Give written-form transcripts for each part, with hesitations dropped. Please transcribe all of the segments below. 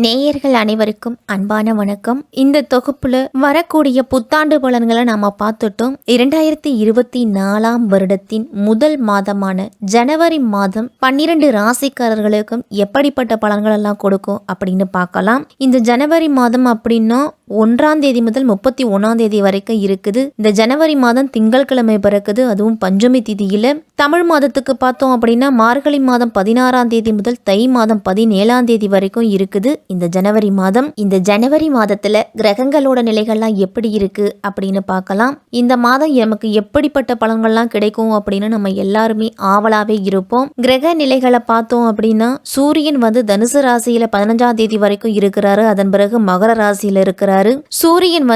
நேயர்கள் அனைவருக்கும் அன்பான வணக்கம். இந்த தொகுப்புல வரக்கூடிய புத்தாண்டு பலன்களை நாம பார்த்துட்டோம். 2024 வருடத்தின் முதல் மாதமான ஜனவரி மாதம் 12 ராசிக்காரர்களுக்கும் எப்படிப்பட்ட பலன்கள் எல்லாம் கொடுக்கும் அப்படின்னு பார்க்கலாம். இந்த ஜனவரி மாதம் அப்படின்னா 1ஆம் தேதி முதல் 31ஆம் தேதி வரைக்கும் இருக்குது. இந்த ஜனவரி மாதம் திங்கட்கிழமை பிறக்குது, அதுவும் பஞ்சமி திதியில. தமிழ் மாதத்துக்கு பார்த்தோம் அப்படின்னா மார்கழி மாதம் 16ஆம் தேதி முதல் தை மாதம் 17ஆம் தேதி வரைக்கும் இருக்குது இந்த ஜனவரி மாதம். இந்த ஜனவரி மாதத்துல கிரகங்களோட நிலைகள்லாம் எப்படி இருக்கு அப்படின்னு பார்க்கலாம். இந்த மாதம் நமக்கு எப்படிப்பட்ட பலன்கள்லாம் கிடைக்கும் அப்படின்னு நம்ம எல்லாருமே ஆவலாவே இருப்போம். கிரக நிலைகளை பார்த்தோம் அப்படின்னா சூரியன் தனுசு ராசியில 15ஆம் தேதி வரைக்கும் இருக்கிறாரு. அதன் பிறகு மகர ராசியில இருக்கிறாரு. சூரியன்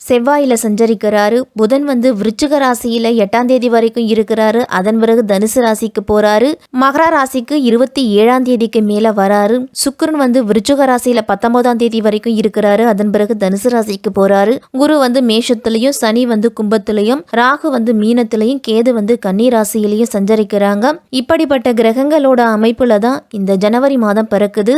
செவ்வாயில சஞ்சரிக்கிறாரு. புதன் விருச்சிக ராசியில 8ஆம் தேதி வரைக்கும் இருக்கிறாரு. அதன் பிறகு தனுசு ராசிக்கு போறாரு. மகர ராசிக்கு 27ஆம் தேதிக்கு மேல வராரு. சுக்கிரன் விருச்சிக ராசியில 19ஆம் தேதி வரைக்கும் இருக்கிறாரு. அதன் பிறகு தனுசு ராசிக்கு போறாரு. குரு மேஷத்திலையும், சனி கும்பத்திலையும், ராகு மீனத்திலையும், கேது கன்னி ராசியிலையும் சஞ்சரிக்கிறாங்க. இப்படிப்பட்ட கிரகங்களோட அமைப்புல தான் இந்த ஜனவரி மாதம் பிறக்குது.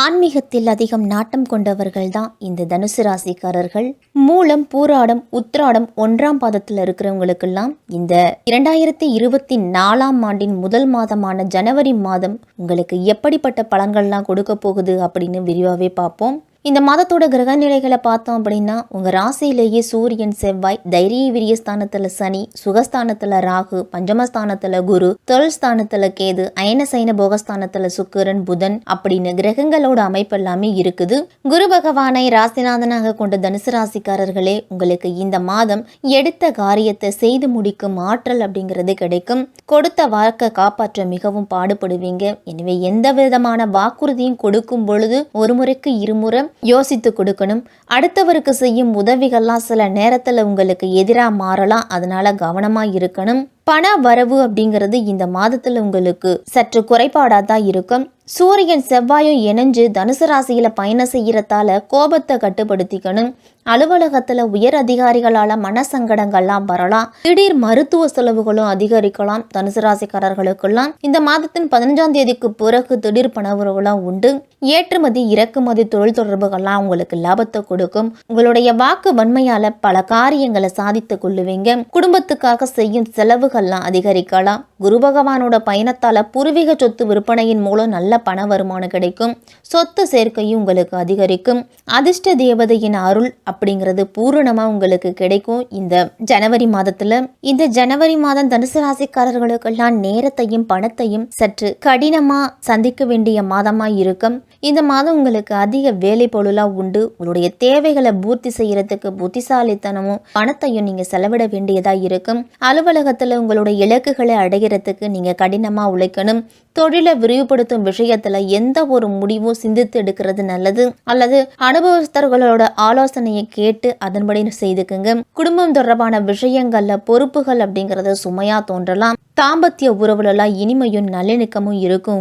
ஆன்மீகத்தில் அதிகம் நாட்டம் கொண்டவர்கள் தான் இந்த தனுசு ராசிக்காரர்கள். மூலம், பூராடம், உத்திராடம் 1ஆம் பாதத்தில் இருக்கிறவங்களுக்கெல்லாம் இந்த 2024ஆம் ஆண்டின் முதல் மாதமான ஜனவரி மாதம் உங்களுக்கு எப்படிப்பட்ட பலன்கள்லாம் கொடுக்க போகுது அப்படின்னு விரிவாகவே பார்ப்போம். இந்த மாதத்தோட கிரக நிலைகளை பார்த்தோம் அப்படின்னா உங்கள் ராசியிலேயே சூரியன், செவ்வாய், தைரிய விரியஸ்தானத்தில் சனி, சுகஸ்தானத்தில் ராகு, பஞ்சமஸ்தானத்தில் குரு, தொழில் ஸ்தானத்தில் கேது, அயன சைன போகஸ்தானத்தில் சுக்கிரன், புதன் அப்படின்னு கிரகங்களோட அமைப்பு எல்லாமே இருக்குது. குரு பகவானை ராசிநாதனாக கொண்ட தனுசு ராசிக்காரர்களே, உங்களுக்கு இந்த மாதம் எடுத்த காரியத்தை செய்து முடிக்கும் ஆற்றல் அப்படிங்கிறது கிடைக்கும். கொடுத்த வாக்கை காப்பாற்ற மிகவும் பாடுபடுவீங்க. எனவே எந்த விதமான வாக்குறுதியும் கொடுக்கும் பொழுது ஒரு முறைக்கு இருமுறை யோசித்து கொடுக்கணும். அடுத்தவருக்கு செய்யும் உதவிகள்லாம் சில நேரத்தில் உங்களுக்கு எதிராக மாறலாம். அதனால கவனமா இருக்கணும். பண வரவு அப்படிங்கிறது இந்த மாதத்துல உங்களுக்கு சற்று குறைபாடா தான் இருக்கும். சூரியன் செவ்வாயும் இணைஞ்சு தனுசு ராசியில பயணம் செய்யறதால கோபத்தை கட்டுப்படுத்திக்கணும். அலுவலகத்துல உயர் அதிகாரிகளால மனசங்கடங்கள்லாம் வரலாம். திடீர் மருத்துவ செலவுகளும் அதிகரிக்கலாம். தனுசு ராசிக்காரர்களுக்கெல்லாம் இந்த மாதத்தின் 15ஆம் தேதிக்கு பிறகு திடீர் பணவரவுலாம் உண்டு. ஏற்றுமதி இறக்குமதி தொழில் தொடர்புகள்லாம் உங்களுக்கு லாபத்தை கொடுக்கும். உங்களுடைய வாக்கு வன்மையால பல காரியங்களை சாதித்து கொள்ளுவீங்க. குடும்பத்துக்காக செய்யும் செலவுகள்லாம் அதிகரிக்கலாம். குரு பகவானோட பயணத்தால பூர்வீக சொத்து விற்பனையின் மூலம் நல்ல பண வருமானம் கிடைக்கும். சொத்து சேர்க்கையும் உங்களுக்கு அதிகரிக்கும். அதிர்ஷ்ட தேவதையின் அருள் அப்படிங்கிறது பூரணமா உங்களுக்கு கிடைக்கும் இந்த ஜனவரி மாதத்துல. இந்த ஜனவரி மாதம் தனுசு ராசிக்காரர்களுக்கெல்லாம் நேரத்தையும் பணத்தையும் சற்று கடினமா சந்திக்க வேண்டிய மாதமா இருக்கும். இந்த மாதம் உங்களுக்கு அதிக வேலை பொருளா உண்டு. உங்களுடைய தேவைகளை பூர்த்தி செய்யறதுக்கு புத்திசாலித்தனமும் பணத்தையும் நீங்க செலவிட வேண்டியதா இருக்கும். அலுவலகத்துல உங்களுடைய இலக்குகளை அடைகிறதுக்கு நீங்க கடினமா உழைக்கணும். தொழிலை விரிவுபடுத்தும் விஷயத்துல எந்த ஒரு முடிவும் சிந்தித்து எடுக்கிறது நல்லது. அல்லது அனுபவஸ்தர்களோட ஆலோசனையை கேட்டு அதன்படி செய்துக்குங்க. குடும்பம் தொடர்பான விஷயங்கள்ல பொறுப்புகள் அப்படிங்கறது சுமையா தோன்றலாம். தாம்பத்திய உறவுலாம் இனிமையும் நல்லிணக்கமும் இருக்கும்.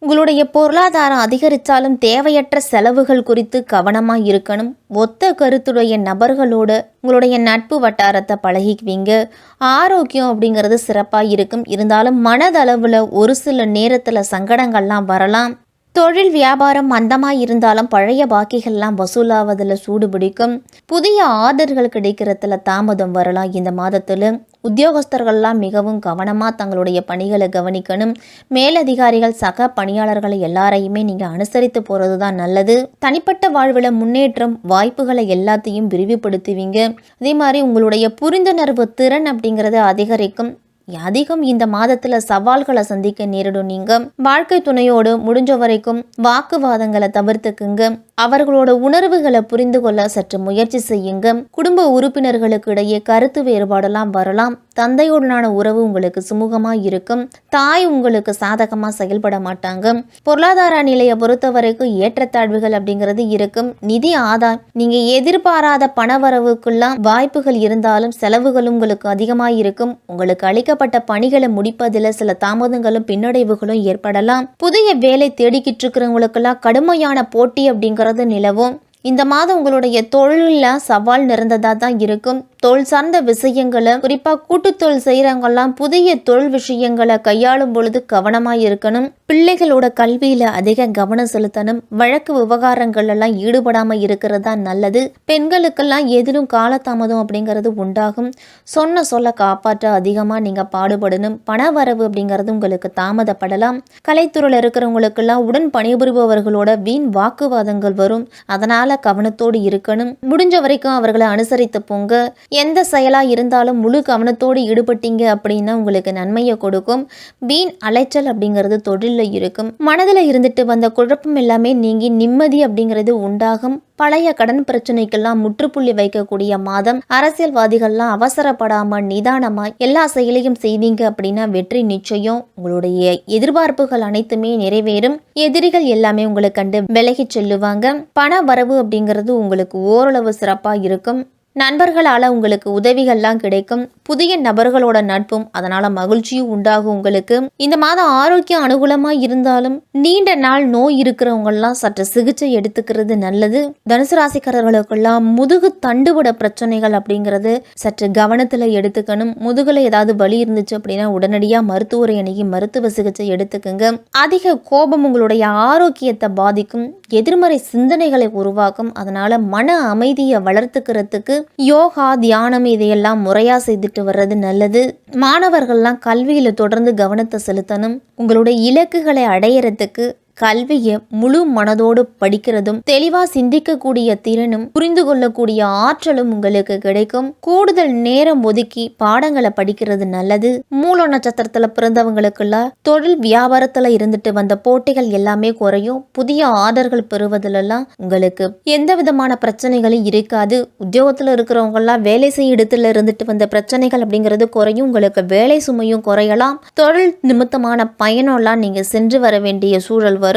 உங்களுடைய பொருளாதாரம் அதிகரித்தாலும் தேவையற்ற செலவுகள் குறித்து கவனமா இருக்கணும். ஒத்த கருத்துடைய நபர்களோட உங்களுடைய நட்பு வட்டாரத்தை பழகிக்குவீங்க. ஆரோக்கியம் அப்படிங்கிறது சிறப்பாக இருக்கும். இருந்தாலும் மனதளவில் ஒரு சில நேரத்தில் சங்கடங்கள்லாம் வரலாம். தொழில் வியாபாரம் மந்தமாக இருந்தாலும் பழைய பாக்கிகள்லாம் வசூலாவதில் சூடு பிடிக்கும். புதிய ஆர்டர்கள் கிடைக்கிறதுல தாமதம் வரலாம். இந்த மாதத்தில் உத்தியோகஸ்தர்கள்லாம் மிகவும் கவனமாக தங்களுடைய பணிகளை கவனிக்கணும். மேலதிகாரிகள், சக பணியாளர்களை எல்லாரையுமே நீங்கள் அனுசரித்து போகிறது தான் நல்லது. தனிப்பட்ட வாழ்வில் முன்னேற்றம் வாய்ப்புகளை எல்லாத்தையும் விரிவுபடுத்துவீங்க. அதே மாதிரி உங்களுடைய புரிந்துணர்வு திறன் அப்படிங்கிறது அதிகரிக்கும். அதிகம் இந்த மாதத்துல சவால்களை சந்திக்க நேரிடும். நீங்க வாழ்க்கை துணையோடு முடிஞ்ச வரைக்கும் வாக்குவாதங்களை தவிர்த்துக்குங்க. அவர்களோட உணர்வுகளை புரிந்து கொள்ள சற்று முயற்சி செய்யுங்க. குடும்ப உறுப்பினர்களுக்கு இடையே கருத்து வேறுபாடெல்லாம் வரலாம். தந்தையுடனான உறவு உங்களுக்கு சுமூகமா இருக்கும். தாய் உங்களுக்கு சாதகமா செயல்பட மாட்டாங்க. பொருளாதார நிலையை பொறுத்த வரைக்கும் ஏற்றத்தாழ்வுகள் அப்படிங்கிறது இருக்கும். நிதி ஆதாயம் நீங்க எதிர்பாராத பணவரவுக்குல்லாம் வாய்ப்புகள் இருந்தாலும் செலவுகளும் உங்களுக்கு அதிகமா இருக்கும். உங்களுக்கு அளிக்கப்பட்ட பணிகளை முடிப்பதில் சில தாமதங்களும் பின்னடைவுகளும் ஏற்படலாம். புதிய வேலை தேடிக்கிட்டு இருக்கிறவங்களுக்கெல்லாம் கடுமையான போட்டி அப்படிங்கிறது நிலவும். இந்த மாதம் உங்களுடைய தொழிலில் சவால் நிறைந்ததாக தான் இருக்கும். தொழில் சார்ந்த விஷயங்களை, குறிப்பா கூட்டுத்தொழில் செய்யறவங்கெல்லாம் புதிய தொழில் விஷயங்களை கையாளும் பொழுது கவனமா இருக்கணும். பிள்ளைகளோட கல்வியில அதிக கவனம் செலுத்தணும். வழக்கு விவகாரங்கள் எல்லாம் ஈடுபடாம இருக்கிறது தான் நல்லது. பெண்களுக்கெல்லாம் எதிலும் காலதாமதம் அப்படிங்கிறது உண்டாகும். சொன்ன சொல்ல காப்பாற்ற அதிகமா நீங்க பாடுபடணும். பண வரவு அப்படிங்கிறது உங்களுக்கு தாமதப்படலாம். கலைத்துறையில் இருக்கிறவங்களுக்கெல்லாம் உடன் பணிபுரிபவர்களோட வீண் வாக்குவாதங்கள் வரும். அதனால கவனத்தோடு இருக்கணும். முடிஞ்ச வரைக்கும் அவர்களை அனுசரித்து போங்க. எந்த செயலா இருந்தாலும் முழு கவனத்தோடு ஈடுபட்டீங்க அப்படின்னா உங்களுக்கு நன்மையை கொடுக்கும். வீண் அலைச்சல் அப்படிங்கிறது தொழிலில் இருக்கும். மனதில் இருந்துட்டு வந்த குழப்பம் எல்லாமே நீங்கி நிம்மதி அப்படிங்கிறது உண்டாகும். பழைய கடன் பிரச்சனைக்கெல்லாம் முற்றுப்புள்ளி வைக்கக்கூடிய மாதம். அரசியல்வாதிகள்லாம் அவசரப்படாம நிதானமா எல்லா செயலையும் செய்வீங்க அப்படின்னா வெற்றி நிச்சயம். உங்களுடைய எதிர்பார்ப்புகள் அனைத்துமே நிறைவேறும். எதிரிகள் எல்லாமே உங்களை கண்டு விலகி செல்லுவாங்க. பண வரவு அப்படிங்கிறது உங்களுக்கு ஓரளவு சிறப்பா இருக்கும். நண்பர்களால் உங்களுக்கு உதவிகள்லாம் கிடைக்கும். புதிய நபர்களோட நட்பும் அதனால மகிழ்ச்சியும் உண்டாகும். உங்களுக்கு இந்த மாதம் ஆரோக்கியம் அனுகூலமா இருந்தாலும் நீண்ட நாள் நோய் இருக்கிறவங்கெல்லாம் சற்று சிகிச்சை எடுத்துக்கிறது நல்லது. தனுசு ராசிக்காரர்களுக்கெல்லாம் முதுகு தண்டுவட பிரச்சனைகள் அப்படிங்கிறது சற்று கவனத்துல எடுத்துக்கணும். முதுகுல ஏதாவது வலி இருந்துச்சு அப்படின்னா உடனடியாக மருத்துவரை அணுகி மருத்துவ சிகிச்சை எடுத்துக்கோங்க. அதிக கோபம் உங்களுடைய ஆரோக்கியத்தை பாதிக்கும். எதிர்மறை சிந்தனைகளை உருவாக்கும். அதனால மன அமைதியை வளர்த்துக்கிறதுக்கு யோகா, தியானம் இதையெல்லாம் முறையா செய்துட்டு வர்றது நல்லது. மாணவர்கள்லாம் கல்வியில தொடர்ந்து கவனத்தை செலுத்தணும். உங்களுடைய இலக்குகளை அடையறதுக்கு கல்வியை முழு மனதோடு படிக்கிறதும், தெளிவா சிந்திக்கக்கூடிய திறனும், புரிந்து கொள்ளக்கூடிய ஆற்றலும் உங்களுக்கு கிடைக்கும். கூடுதல் நேரம் ஒதுக்கி பாடங்களை படிக்கிறது நல்லது. மூல நட்சத்திரத்துல பிறந்தவங்களுக்குள்ள தொழில் வியாபாரத்துல இருந்துட்டு வந்த போட்டிகள் எல்லாமே குறையும். புதிய ஆர்டர்கள் பெறுவதிலெல்லாம் உங்களுக்கு எந்த விதமான பிரச்சனைகளும் இருக்காது. உத்தியோகத்துல இருக்கிறவங்க எல்லாம் வேலை செய்ய இடத்துல இருந்துட்டு வந்த பிரச்சனைகள் அப்படிங்கிறது குறையும். உங்களுக்கு வேலை சுமையும் குறையலாம். தொழில் நிமித்தமான பயணம்லாம் நீங்க சென்று வர வேண்டிய சூழல் வரும்.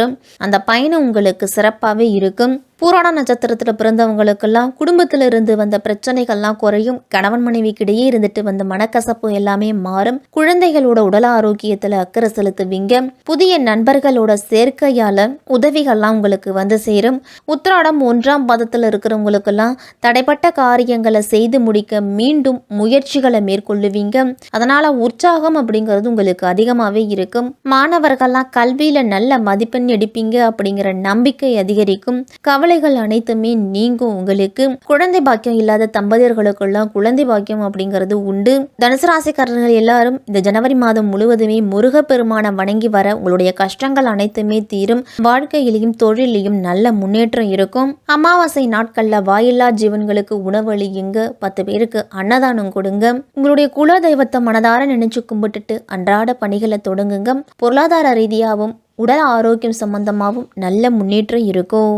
அந்த பயணம் உங்களுக்கு சிறப்பாகவே இருக்கும். பூராட நட்சத்திரத்தில் பிறந்தவங்களுக்கெல்லாம் குடும்பத்தில் இருந்து வந்த பிரச்சனைகள்லாம் குறையும். கணவன் மனைவிக்கிடையே இருந்துட்டு வந்த மனக்கசப்பு எல்லாமே மாறும். குழந்தைகளோட உடல் ஆரோக்கியத்தில் அக்கறை செலுத்துவீங்க. புதிய நண்பர்களோட சேர்க்கையால உதவிகள்லாம் உங்களுக்கு வந்து சேரும். உத்திராடம் 1ஆம் பாதத்தில் இருக்கிறவங்களுக்கெல்லாம் தடைப்பட்ட காரியங்களை செய்து முடிக்க மீண்டும் முயற்சிகளை மேற்கொள்ளுவீங்க. அதனால உற்சாகம் அப்படிங்கிறது உங்களுக்கு அதிகமாகவே இருக்கும். மாணவர்கள்லாம் கல்வியில நல்ல மதிப்பெண் எடுப்பீங்க அப்படிங்கிற நம்பிக்கை அதிகரிக்கும். கவலைகள் அனைத்துமே நீங்கும். உங்களுக்கு குழந்தை பாக்கியம் இல்லாத தம்பதியர்களுக்கெல்லாம் குழந்தை பாக்கியம் அப்படிங்கிறது உண்டு. தனுசு ராசிக்காரர்கள் எல்லாரும் இந்த ஜனவரி மாதம் முழுவதுமே முருகப்பெருமானை வணங்கி வர உங்களுடைய கஷ்டங்கள் அனைத்துமே தீரும். வாழ்க்கையிலையும் தொழிலையும் நல்ல முன்னேற்றம் இருக்கும். அமாவாசை நாட்கள்ல வாயில்லா ஜீவன்களுக்கு உணவளியுங்க. 10 பேருக்கு அன்னதானம் கொடுங்க. உங்களுடைய குல தெய்வத்தை மனதார நினைச்சு கும்பிட்டுட்டு அன்றாட பணிகளை தொடங்குங்க. பொருளாதார ரீதியாகவும் உடல் ஆரோக்கியம் சம்பந்தமாகவும் நல்ல முன்னேற்றம் இருக்கும்.